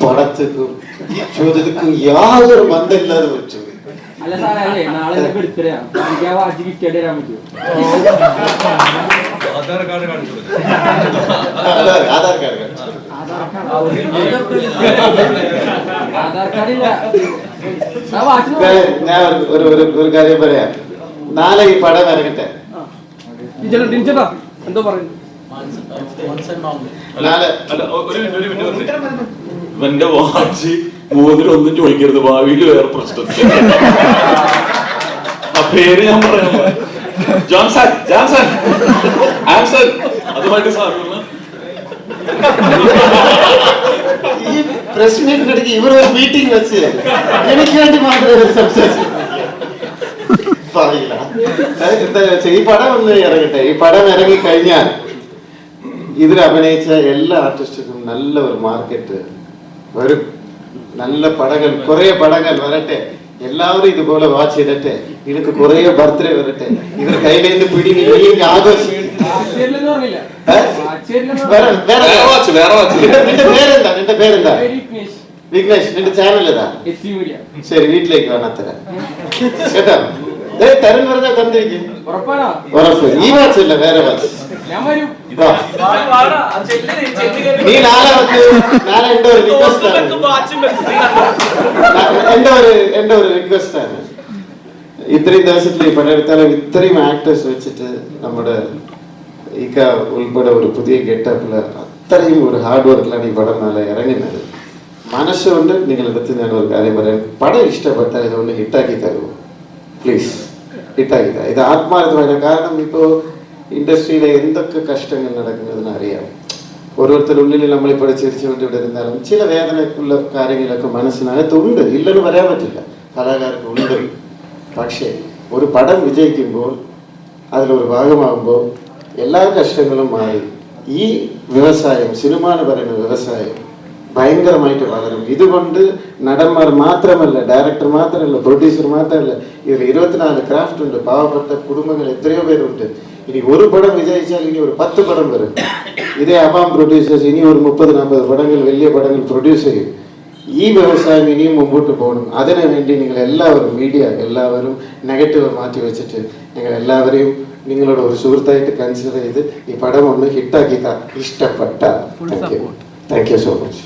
പടത്തിനും ഈ ചോദ്യത്തിനും യാതൊരു ബന്ധമില്ലാതെ വെച്ചു. അല്ല സാറേ, നാളെ എടുത്തരാം, എനിക്ക് ആ വാച്ച് ഗിഫ്റ്റ് ആയിട്ട് തരാൻ പറ്റുമോ? ആധാർ കാർഡ് ഞാൻ ഒരു കാര്യം പറയാം. നാളെ ഈ പടം ഇറങ്ങട്ടെ. എന്തോ പറയുന്നു. ഇവന്റെ വാച്ച് മോതിരൊന്നും ചോദിക്കരുത്, ഭാവിയിൽ വേറെ പ്രശ്നം. ആ പേര് ഞാൻ പറയാം, ജോൺസൺ ജോൺസൺ ആൻസൺ. അതുമായിട്ട് സാധനം ഈ പ്രസ് മീറ്റിനിടയ്ക്ക് ഇവർ ഒരു മീറ്റിംഗ് വെച്ച് എനിക്ക് വേണ്ടി മാത്രമേ സംസാരിച്ചു. എന്താ വെച്ചാൽ ഈ പടം ഒന്ന് ഇറങ്ങട്ടെ. ഈ പടം ഇറങ്ങി കഴിഞ്ഞാൽ ഇതിൽ അഭിനയിച്ച എല്ലാ ആർട്ടിസ്റ്റുക്കും നല്ല ഒരു മാർക്കറ്റ് വരും. നല്ല പടങ്ങൾ, കുറെ പടങ്ങൾ വരട്ടെ. എല്ലാവരും ഇതുപോലെ വാച്ച് ചെയ്തിട്ടെ. എനിക്ക് കുറെ ബർത്ത്ഡേ വരട്ടെ. ഇവർ കയ്യിലേന്ന് പിടിങ്ങി ആഘോഷിക്കും. നിന്റെ പേരെന്താ? വിഘ്നേഷ്. നിന്റെ ചാനൽ ഏതാ? ശരി, വീട്ടിലേക്ക് വേണം തരാം കേട്ടോ. തരൻ പറഞ്ഞാൽ തന്നിരിക്കും ഉറപ്പ്. ഈ വാച്ച് അല്ല, വേറെ വാച്ച്. നീ നാളെ എന്റെ ഒരു റിക്വസ്റ്റ് ആണ്, എന്റെ ഒരു റിക്വസ്റ്റ് ആണ്. ഇത്രയും ദിവസത്തിൽ ഈ പടം എടുത്താലും ഇത്രയും ആക്ടേഴ്സ് വെച്ചിട്ട് നമ്മുടെ ഇക്ക ഉൾപ്പെടെ ഒരു പുതിയ ഗെറ്റപ്പില് അത്രയും ഒരു ഹാർഡ് വർക്കിലാണ് ഈ പടം നാളെ ഇറങ്ങുന്നത്. മനസ്സുകൊണ്ട് നിങ്ങൾ എടുത്ത് ഞാൻ ഒരു കാര്യം പറയാം. പടം ഇഷ്ടപ്പെട്ടാൽ ഇതുകൊണ്ട് ഹിറ്റാക്കി തരുമോ പ്ലീസ്? ഹിറ്റാക്കി തരാം. ഇത് ആത്മാർത്ഥമായ. കാരണം ഇപ്പോൾ ഇൻഡസ്ട്രിയിലെ എന്തൊക്കെ കഷ്ടങ്ങൾ നടക്കുന്നതെന്ന് അറിയാം. ഓരോരുത്തരുള്ളിൽ നമ്മളിപ്പോൾ ചിരിച്ചുകൊണ്ട് ഇവിടെ ഇരുന്നാലും ചില വേദനക്കുള്ള കാര്യങ്ങളൊക്കെ മനസ്സിനകത്തുണ്ട്, ഇല്ലെന്ന് പറയാൻ പറ്റില്ല, കലാകാർക്ക് ഉണ്ട്. പക്ഷേ ഒരു പടം വിജയിക്കുമ്പോൾ അതിലൊരു ഭാഗമാകുമ്പോൾ എല്ലാ കഷ്ടങ്ങളും മാറി ഈ വ്യവസായം, സിനിമ എന്ന് പറയുന്ന വ്യവസായം ഭയങ്കരമായിട്ട് വളരും. ഇതുകൊണ്ട് നടന്മാർ മാത്രമല്ല, ഡയറക്ടർ മാത്രമല്ല, പ്രൊഡ്യൂസർ മാത്രമല്ല, ഇതിൽ 24 ക്രാഫ്റ്റ് ഉണ്ട്. പാവപ്പെട്ട കുടുംബങ്ങൾ എത്രയോ പേരുണ്ട്. ഇനി ഒരു പടം വിജയിച്ചാൽ ഇനി ഒരു 10 പടം വരും. ഇതേ അബാം പ്രൊഡ്യൂസേഴ്സ് ഇനി ഒരു 30-40 പടങ്ങൾ, വലിയ പടങ്ങൾ പ്രൊഡ്യൂസ് ചെയ്യും. ഈ വ്യവസായം ഇനിയും മുമ്പോട്ട് പോകണം. അതിനു വേണ്ടി നിങ്ങൾ എല്ലാവരും, മീഡിയ എല്ലാവരും നെഗറ്റീവ് മാറ്റി വെച്ചിട്ട് നിങ്ങൾ എല്ലാവരെയും നിങ്ങളോട് ഒരു സുഹൃത്തായിട്ട് കൺസിഡർ ചെയ്ത് ഈ പടം ഒന്ന് ഹിറ്റാക്കി ഇഷ്ടപ്പെട്ട. Thank you so much.